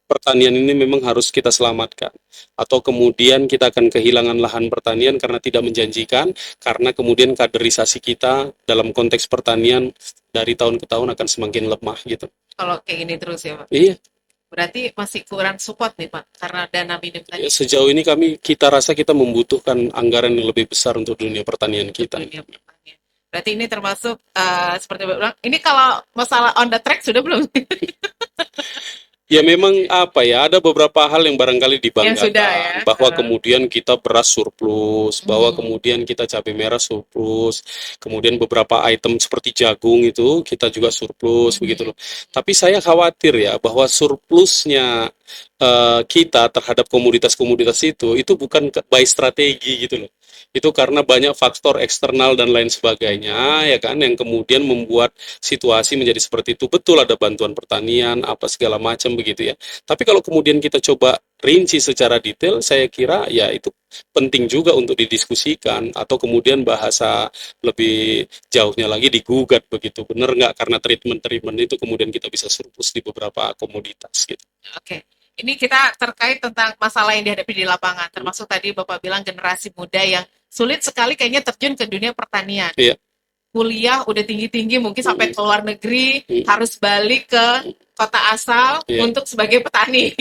[SPEAKER 2] pertanian ini memang harus kita selamatkan. Atau kemudian kita akan kehilangan lahan pertanian karena tidak menjanjikan, karena kemudian kaderisasi kita dalam konteks pertanian dari tahun ke tahun akan semakin lemah gitu.
[SPEAKER 1] Kalau kayak gini terus ya Pak?
[SPEAKER 2] Iya.
[SPEAKER 1] Berarti masih kurang support nih Pak, karena dana minim tadi.
[SPEAKER 2] Sejauh ini kita rasa kita membutuhkan anggaran yang lebih besar untuk dunia pertanian kita.
[SPEAKER 1] Dunia pertanian. Berarti ini termasuk seperti Bapak bilang, ini kalau masalah on the track sudah belum?
[SPEAKER 2] Ya memang apa ya, ada beberapa hal yang barangkali dibanggakan,
[SPEAKER 1] Yang sudah ya.
[SPEAKER 2] bahwa kemudian kita beras surplus, bahwa kemudian kita cabai merah surplus, kemudian beberapa item seperti jagung itu kita juga surplus begitu loh. Tapi saya khawatir ya bahwa surplusnya kita terhadap komoditas-komoditas itu bukan by strategi gitu loh. Itu karena banyak faktor eksternal dan lain sebagainya ya kan, yang kemudian membuat situasi menjadi seperti itu. Betul ada bantuan pertanian apa segala macam begitu ya, tapi kalau kemudian kita coba rinci secara detail, saya kira ya itu penting juga untuk didiskusikan, atau kemudian bahasa lebih jauhnya lagi digugat begitu, benar nggak karena treatment itu kemudian kita bisa surplus di beberapa komoditas gitu.
[SPEAKER 1] Oke. Ini kita terkait tentang masalah yang dihadapi di lapangan, termasuk tadi Bapak bilang generasi muda yang sulit sekali kayaknya terjun ke dunia pertanian.
[SPEAKER 2] Iya.
[SPEAKER 1] Kuliah udah tinggi-tinggi, mungkin sampai ke luar negeri, harus balik ke kota asal untuk sebagai petani.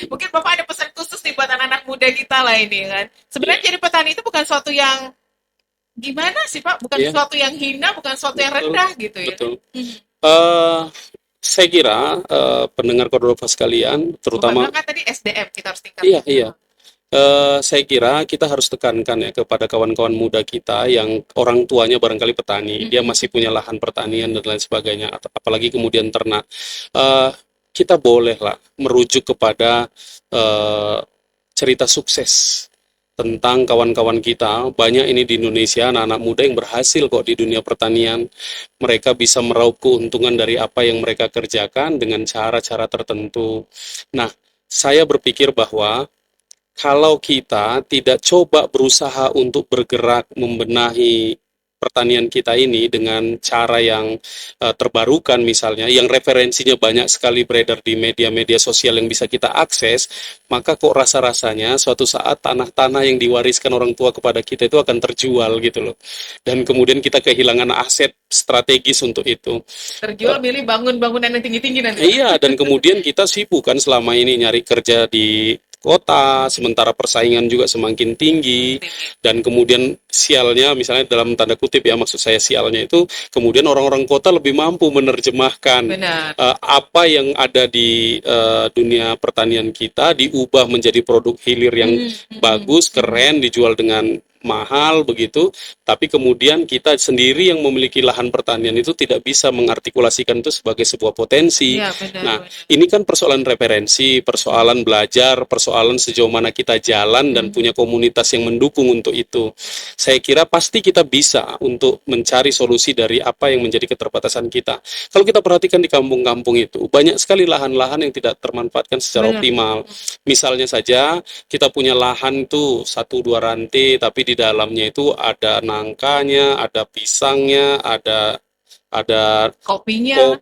[SPEAKER 1] Mungkin Bapak ada pesan khusus nih buat anak-anak muda kita lah ini kan. Sebenarnya jadi petani itu bukan suatu yang gimana sih Pak? Bukan suatu yang hina, bukan suatu yang rendah gitu ya.
[SPEAKER 2] Betul. Saya kira pendengar Cordova sekalian, terutama
[SPEAKER 1] kan tadi SDM kita harus tingkatkan.
[SPEAKER 2] Iya. Saya kira kita harus tekankan ya kepada kawan-kawan muda kita yang orang tuanya barangkali petani, dia masih punya lahan pertanian dan lain sebagainya, apalagi kemudian ternak. Kita bolehlah merujuk kepada cerita sukses tentang kawan-kawan kita. Banyak ini di Indonesia anak-anak muda yang berhasil kok di dunia pertanian. Mereka bisa meraup keuntungan dari apa yang mereka kerjakan dengan cara-cara tertentu. Nah, saya berpikir bahwa kalau kita tidak coba berusaha untuk bergerak membenahi pertanian kita ini dengan cara yang terbarukan misalnya, yang referensinya banyak sekali beredar di media-media sosial yang bisa kita akses, maka kok rasa-rasanya suatu saat tanah-tanah yang diwariskan orang tua kepada kita itu akan terjual gitu loh. Dan kemudian kita kehilangan aset strategis untuk itu.
[SPEAKER 1] Terjual milih bangun bangunan yang tinggi-tinggi nanti.
[SPEAKER 2] Iya, dan kemudian kita sibuk kan selama ini nyari kerja di kota, sementara persaingan juga semakin tinggi, dan kemudian sialnya, misalnya dalam tanda kutip ya, maksud saya sialnya itu, kemudian orang-orang kota lebih mampu menerjemahkan apa yang ada di dunia pertanian kita, diubah menjadi produk hilir yang bagus, keren, dijual dengan mahal begitu, tapi kemudian kita sendiri yang memiliki lahan pertanian itu tidak bisa mengartikulasikan itu sebagai sebuah potensi.
[SPEAKER 1] Ya, benar,
[SPEAKER 2] nah, ini kan persoalan referensi, persoalan belajar, persoalan sejauh mana kita jalan dan punya komunitas yang mendukung untuk itu. Saya kira pasti kita bisa untuk mencari solusi dari apa yang menjadi keterbatasan kita. Kalau kita perhatikan di kampung-kampung itu, banyak sekali lahan-lahan yang tidak termanfaatkan secara optimal. Misalnya saja, kita punya lahan tuh 1-2 rantai, tapi di dalamnya itu ada nangkanya, ada pisangnya, ada
[SPEAKER 1] kopinya,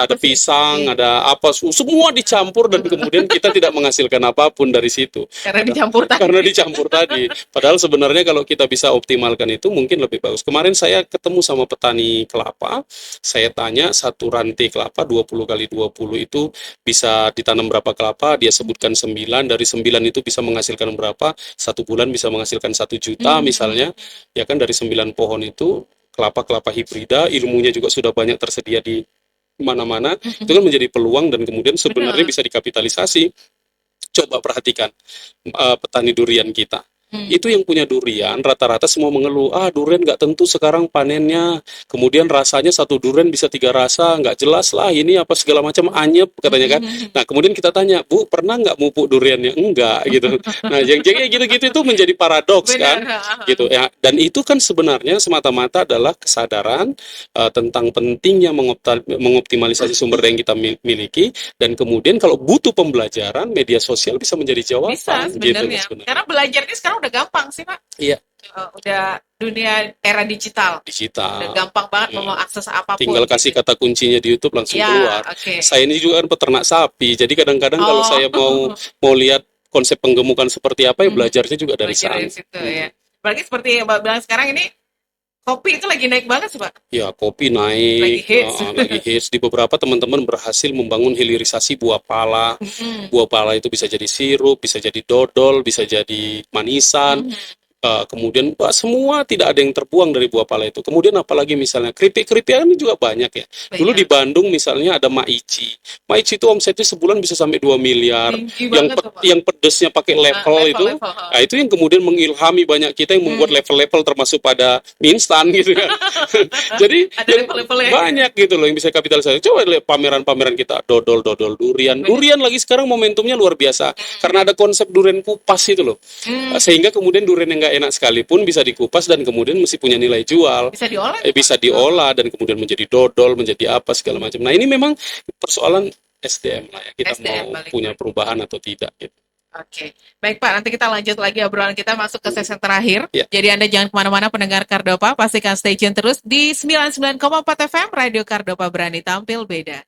[SPEAKER 2] ada pisang, ada apa, semua dicampur dan kemudian kita tidak menghasilkan apapun dari situ.
[SPEAKER 1] Karena dicampur tadi.
[SPEAKER 2] Karena dicampur tadi. Padahal sebenarnya kalau kita bisa optimalkan itu mungkin lebih bagus. Kemarin saya ketemu sama petani kelapa, saya tanya satu rantai kelapa 20 kali 20 itu bisa ditanam berapa kelapa, dia sebutkan 9, dari 9 itu bisa menghasilkan berapa, 1 bulan bisa menghasilkan 1 juta misalnya, ya kan, dari 9 pohon itu. Kelapa-kelapa hibrida, ilmunya juga sudah banyak tersedia di mana-mana, itu kan menjadi peluang dan kemudian sebenarnya bisa dikapitalisasi. Coba perhatikan petani durian kita. Itu yang punya durian, rata-rata semua mengeluh, durian nggak tentu sekarang panennya, kemudian rasanya satu durian bisa 3 rasa, nggak jelas lah ini apa segala macam, anyep katanya kan. Nah kemudian kita tanya, Bu pernah nggak mupuk duriannya? Enggak gitu. Nah yang jadi gitu-gitu itu menjadi paradoks kan, gitu ya. Dan itu kan sebenarnya semata-mata adalah kesadaran tentang pentingnya mengoptimalisasi sumber daya yang kita miliki, dan kemudian kalau butuh pembelajaran, media sosial bisa menjadi jawaban.
[SPEAKER 1] Bisa sebenarnya.
[SPEAKER 2] Gitu,
[SPEAKER 1] karena belajarnya sekarang udah gampang sih Pak.
[SPEAKER 2] Iya.
[SPEAKER 1] Udah dunia era digital. Udah gampang banget mau akses apapun.
[SPEAKER 2] Tinggal kasih kata kuncinya di YouTube langsung keluar. Saya ini juga kan peternak sapi, jadi kadang-kadang kalau saya mau lihat konsep penggemukan seperti apa, ya belajarnya juga dari sana.
[SPEAKER 1] Ya. Apalagi seperti Mbak bilang sekarang ini, kopi itu lagi naik banget sih Pak.
[SPEAKER 2] Ya, kopi naik, lagi hits. Di beberapa teman-teman berhasil membangun hilirisasi buah pala. Buah pala itu bisa jadi sirup, bisa jadi dodol, bisa jadi manisan. Kemudian semua tidak ada yang terbuang dari buah pala itu. Kemudian apalagi misalnya keripik-keripikan juga banyak ya. Dulu di Bandung misalnya ada Maici. Maici itu omsetnya sebulan bisa sampai 2 miliar. Yang pedesnya pakai level itu. Nah, itu yang kemudian mengilhami banyak kita yang membuat level-level termasuk pada mie instan gitu kan. Jadi banyak gitu loh yang bisa kapitalisasi. Coba lihat pameran-pameran kita, dodol durian. Durian lagi sekarang momentumnya luar biasa. Karena ada konsep durian kupas itu loh. Sehingga kemudian durian yang nggak enak sekalipun bisa dikupas dan kemudian mesti punya nilai jual. Bisa diolah dan kemudian menjadi dodol, menjadi apa segala macam. Nah, ini memang persoalan SDM lah ya. Kita mau punya perubahan atau tidak gitu.
[SPEAKER 1] Oke, baik Pak, nanti kita lanjut lagi obrolan kita masuk ke sesi terakhir. Jadi Anda jangan kemana-mana pendengar Kardopa, pastikan stay tune terus di 99,4 FM Radio Kardopa, berani tampil beda.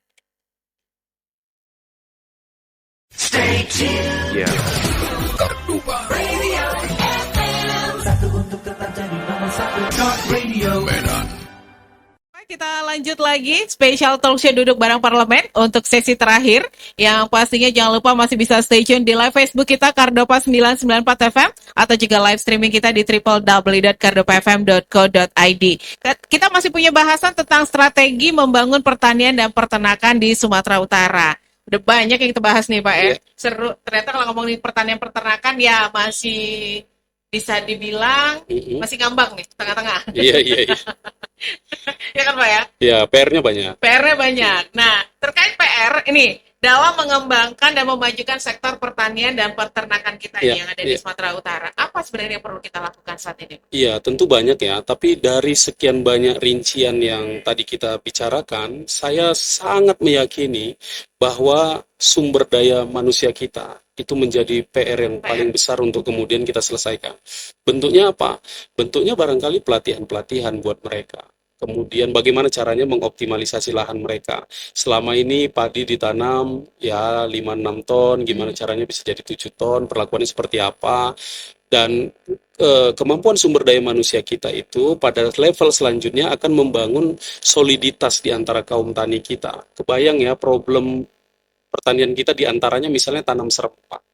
[SPEAKER 1] Stay tune.
[SPEAKER 3] Kardopa Radio FM. Satu untuk tetap jadi nomor satu. Talk Radio Medan.
[SPEAKER 1] Kita lanjut lagi spesial talk show duduk bareng parlemen untuk sesi terakhir, yang pastinya jangan lupa masih bisa stay tune di live Facebook kita Kardopa 994 FM atau juga live streaming kita di www.kardopafm.co.id. Kita masih punya bahasan tentang strategi membangun pertanian dan peternakan di Sumatera Utara. Udah banyak yang kita bahas nih Pak ya. Seru, ternyata kalau ngomongin pertanian peternakan ya masih bisa dibilang masih ngambang nih, tengah-tengah.
[SPEAKER 2] Iya.
[SPEAKER 1] Ya kan Pak ya?
[SPEAKER 2] Ya, PR-nya banyak.
[SPEAKER 1] Nah, terkait PR ini, dalam mengembangkan dan memajukan sektor pertanian dan peternakan kita yang ada di Sumatera Utara, apa sebenarnya yang perlu kita lakukan saat ini?
[SPEAKER 2] Iya, tentu banyak ya, tapi dari sekian banyak rincian yang tadi kita bicarakan, saya sangat meyakini bahwa sumber daya manusia kita itu menjadi PR yang paling besar untuk kemudian kita selesaikan. Bentuknya apa? Bentuknya barangkali pelatihan-pelatihan buat mereka. Kemudian bagaimana caranya mengoptimalisasi lahan mereka. Selama ini padi ditanam ya 5-6 ton, gimana caranya bisa jadi 7 ton, perlakuannya seperti apa. Dan kemampuan sumber daya manusia kita itu pada level selanjutnya akan membangun soliditas di antara kaum tani kita. Kebayang ya problem pertanian kita diantaranya misalnya tanam serempak.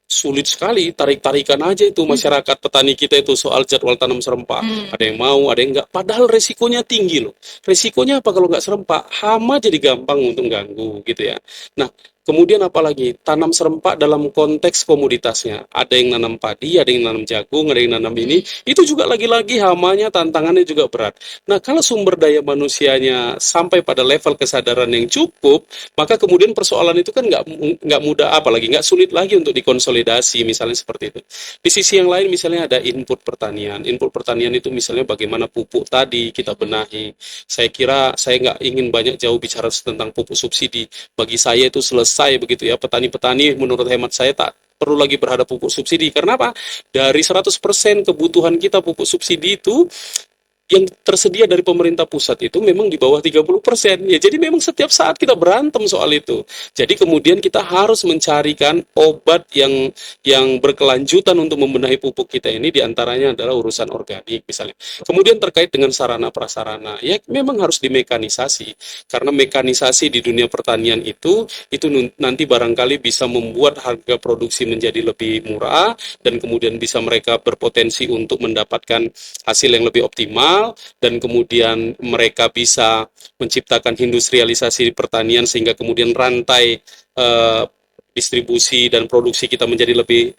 [SPEAKER 2] Sulit sekali, tarik-tarikan aja itu masyarakat petani kita itu soal jadwal tanam serempak. Ada yang mau, ada yang enggak. Padahal resikonya tinggi loh. Resikonya apa kalau nggak serempak? Hama jadi gampang untuk ganggu gitu ya. Nah, kemudian apalagi tanam serempak dalam konteks komoditasnya. Ada yang nanam padi, ada yang nanam jagung, ada yang nanam ini. Itu juga lagi-lagi hamanya, tantangannya juga berat. Nah, kalau sumber daya manusianya sampai pada level kesadaran yang cukup, maka kemudian persoalan itu kan nggak mudah, apalagi nggak sulit lagi untuk dikonsolidasi, misalnya seperti itu. Di sisi yang lain misalnya ada input pertanian. Input pertanian itu misalnya bagaimana pupuk tadi kita benahi. Saya kira saya nggak ingin banyak jauh bicara tentang pupuk subsidi. Bagi saya itu selesai begitu ya. Petani-petani menurut hemat saya tak perlu lagi berhadap pupuk subsidi. Karena apa? Dari 100% kebutuhan kita pupuk subsidi itu yang tersedia dari pemerintah pusat itu memang di bawah 30%. Ya, jadi memang setiap saat kita berantem soal itu. Jadi kemudian kita harus mencarikan obat yang berkelanjutan untuk membenahi pupuk kita ini, diantaranya adalah urusan organik misalnya. Kemudian terkait dengan sarana prasarana, ya memang harus dimekanisasi. Karena mekanisasi di dunia pertanian itu nanti barangkali bisa membuat harga produksi menjadi lebih murah dan kemudian bisa mereka berpotensi untuk mendapatkan hasil yang lebih optimal. Dan kemudian mereka bisa menciptakan industrialisasi di pertanian sehingga kemudian rantai distribusi dan produksi kita menjadi lebih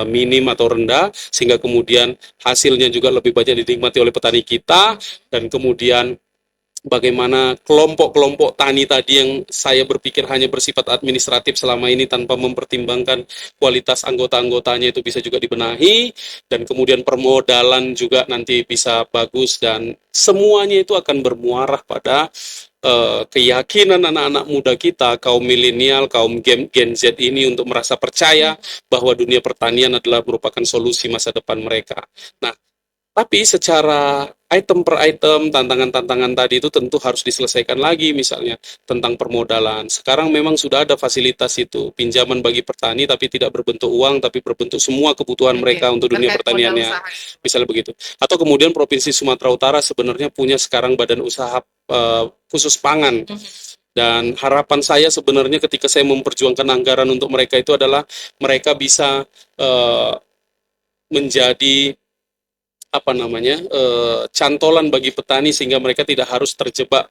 [SPEAKER 2] minim atau rendah, sehingga kemudian hasilnya juga lebih banyak dinikmati oleh petani kita, dan kemudian bagaimana kelompok-kelompok tani tadi yang saya berpikir hanya bersifat administratif selama ini tanpa mempertimbangkan kualitas anggota-anggotanya itu bisa juga dibenahi, dan kemudian permodalan juga nanti bisa bagus, dan semuanya itu akan bermuarah pada keyakinan anak-anak muda kita, kaum milenial, kaum Gen Z ini untuk merasa percaya bahwa dunia pertanian adalah merupakan solusi masa depan mereka. Nah, tapi secara item per item, tantangan-tantangan tadi itu tentu harus diselesaikan lagi, misalnya tentang permodalan. Sekarang memang sudah ada fasilitas itu, pinjaman bagi petani tapi tidak berbentuk uang, tapi berbentuk semua kebutuhan mereka untuk dunia pertaniannya, misalnya begitu. Atau kemudian Provinsi Sumatera Utara sebenarnya punya sekarang badan usaha khusus pangan. Dan harapan saya sebenarnya ketika saya memperjuangkan anggaran untuk mereka itu adalah mereka bisa menjadi cantolan bagi petani, sehingga mereka tidak harus terjebak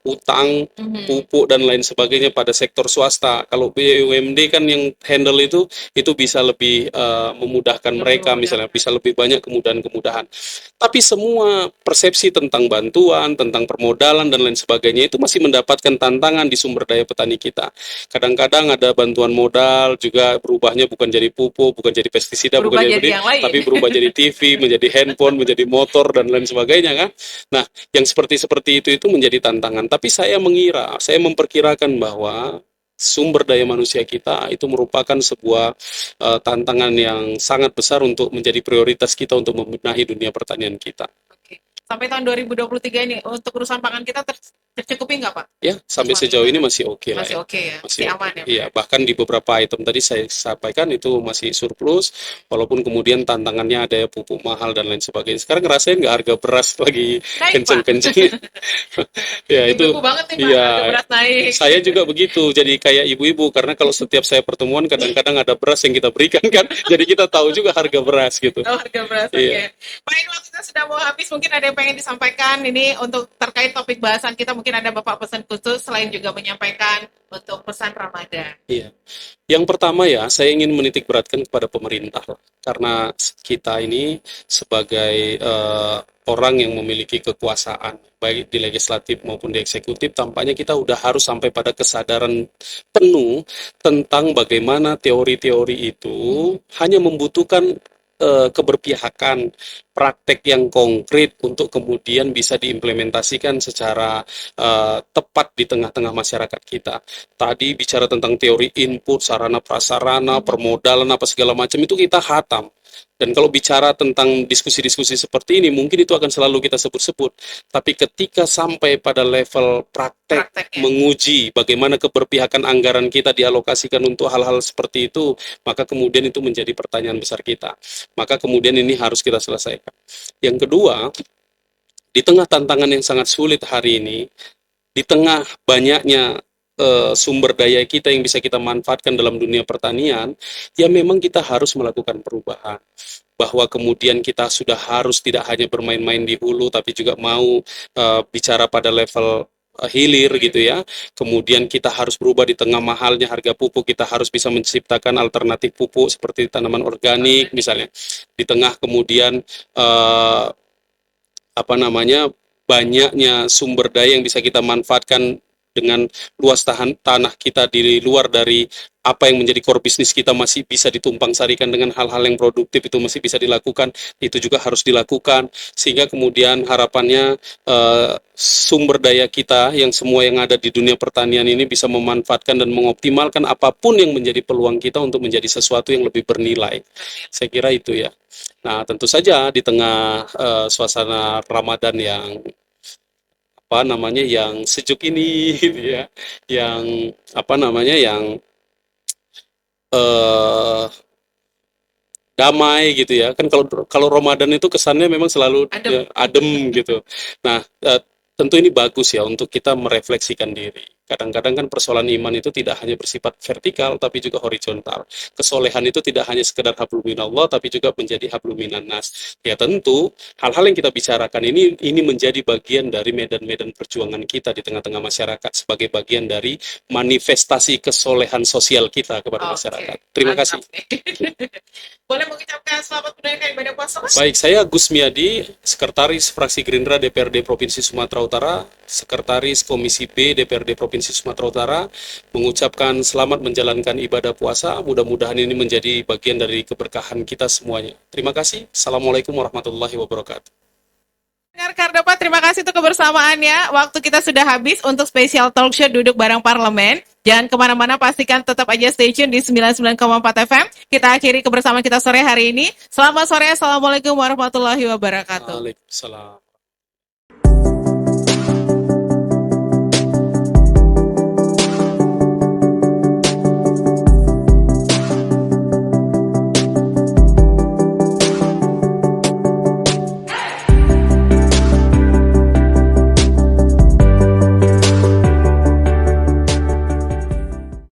[SPEAKER 2] utang, pupuk dan lain sebagainya pada sektor swasta. Kalau BUMD kan yang handle itu bisa lebih memudahkan mereka, misalnya bisa lebih banyak kemudahan-kemudahan. Tapi semua persepsi tentang bantuan, tentang permodalan dan lain sebagainya itu masih mendapatkan tantangan di sumber daya petani kita. Kadang-kadang ada bantuan modal juga berubahnya bukan jadi pupuk, bukan jadi pestisida, bukan jadi tapi berubah jadi TV, menjadi handphone, menjadi motor dan lain sebagainya kan. Nah, yang seperti itu menjadi tantangan. Tapi saya memperkirakan bahwa sumber daya manusia kita itu merupakan sebuah tantangan yang sangat besar untuk menjadi prioritas kita untuk membenahi dunia pertanian kita.
[SPEAKER 1] Sampai tahun 2023 ini untuk urusan pangan kita tercukupi nggak, Pak?
[SPEAKER 2] Ya, sampai sejauh ini masih oke lah.
[SPEAKER 1] Masih oke ya, masih aman ya.
[SPEAKER 2] Iya, bahkan di beberapa item tadi saya sampaikan itu masih surplus, walaupun kemudian tantangannya ada ya pupuk mahal dan lain sebagainya. Sekarang ngerasain nggak harga beras lagi kenceng-kenceng? Ya itu.
[SPEAKER 1] Banget nih, Pak, harga beras naik.
[SPEAKER 2] Saya juga begitu, jadi kayak ibu-ibu, karena kalau setiap saya pertemuan kadang-kadang ada beras yang kita berikan kan, jadi kita tahu juga harga beras gitu.
[SPEAKER 1] Oh, harga beras, oke. Pak, ini waktu kita sudah mau habis, mungkin ada yang pengen disampaikan ini untuk terkait topik bahasan kita, mungkin ada Bapak pesan khusus selain juga menyampaikan untuk pesan Ramadan.
[SPEAKER 2] Iya. Yang pertama ya, saya ingin menitik beratkan kepada pemerintah, karena kita ini sebagai orang yang memiliki kekuasaan, baik di legislatif maupun di eksekutif, tampaknya kita udah harus sampai pada kesadaran penuh tentang bagaimana teori-teori itu hanya membutuhkan keberpihakan, praktek yang konkret untuk kemudian bisa diimplementasikan secara tepat di tengah-tengah masyarakat kita. Tadi bicara tentang teori input, sarana prasarana, permodalan, apa segala macam itu kita hatam. Dan kalau bicara tentang diskusi-diskusi seperti ini, mungkin itu akan selalu kita sebut-sebut. Tapi ketika sampai pada level praktek menguji bagaimana keberpihakan anggaran kita dialokasikan untuk hal-hal seperti itu, maka kemudian itu menjadi pertanyaan besar kita. Maka kemudian ini harus kita selesaikan. Yang kedua, di tengah tantangan yang sangat sulit hari ini, di tengah banyaknya sumber daya kita yang bisa kita manfaatkan dalam dunia pertanian, ya memang kita harus melakukan perubahan. Bahwa kemudian kita sudah harus tidak hanya bermain-main di hulu, tapi juga mau bicara pada level hilir gitu ya. Kemudian kita harus berubah di tengah mahalnya harga pupuk, kita harus bisa menciptakan alternatif pupuk seperti tanaman organik misalnya. Di tengah kemudian banyaknya sumber daya yang bisa kita manfaatkan dengan luas tanah kita di luar dari apa yang menjadi core bisnis kita masih bisa ditumpang sarikan dengan hal-hal yang produktif, itu masih bisa dilakukan, itu juga harus dilakukan, sehingga kemudian harapannya sumber daya kita yang semua yang ada di dunia pertanian ini bisa memanfaatkan dan mengoptimalkan apapun yang menjadi peluang kita untuk menjadi sesuatu yang lebih bernilai. Saya kira itu ya. Nah, tentu saja di tengah suasana Ramadan yang yang sejuk ini gitu ya, yang damai gitu ya, kan kalau Ramadan itu kesannya memang selalu adem gitu. Nah, tentu ini bagus ya untuk kita merefleksikan diri. Kadang-kadang kan persoalan iman itu tidak hanya bersifat vertikal, tapi juga horizontal. Kesolehan itu tidak hanya sekedar hablum minallah, tapi juga menjadi hablum minannas. Ya tentu, hal-hal yang kita bicarakan ini menjadi bagian dari medan-medan perjuangan kita di tengah-tengah masyarakat, sebagai bagian dari manifestasi kesolehan sosial kita kepada masyarakat. Terima kasih.
[SPEAKER 1] Boleh mengucapkan selamat menunaikan ibadah puasa, Mas?
[SPEAKER 2] Baik, saya Gus Miadi, Sekretaris Fraksi Gerindra DPRD Provinsi Sumatera Utara, Sekretaris Komisi B DPRD Provinsi Sumatera Utara, mengucapkan selamat menjalankan ibadah puasa. Mudah-mudahan ini menjadi bagian dari keberkahan kita semuanya. Terima kasih. Assalamualaikum warahmatullahi wabarakatuh.
[SPEAKER 1] Dengar Kardopa, terima kasih untuk kebersamaannya. Waktu kita sudah habis untuk spesial talk show Duduk Bareng Parlemen. Jangan kemana-mana, pastikan tetap aja stay tune di 99,4 FM. Kita akhiri kebersamaan kita sore hari ini. Selamat sore, Assalamualaikum warahmatullahi wabarakatuh.
[SPEAKER 2] Waalaikumsalam.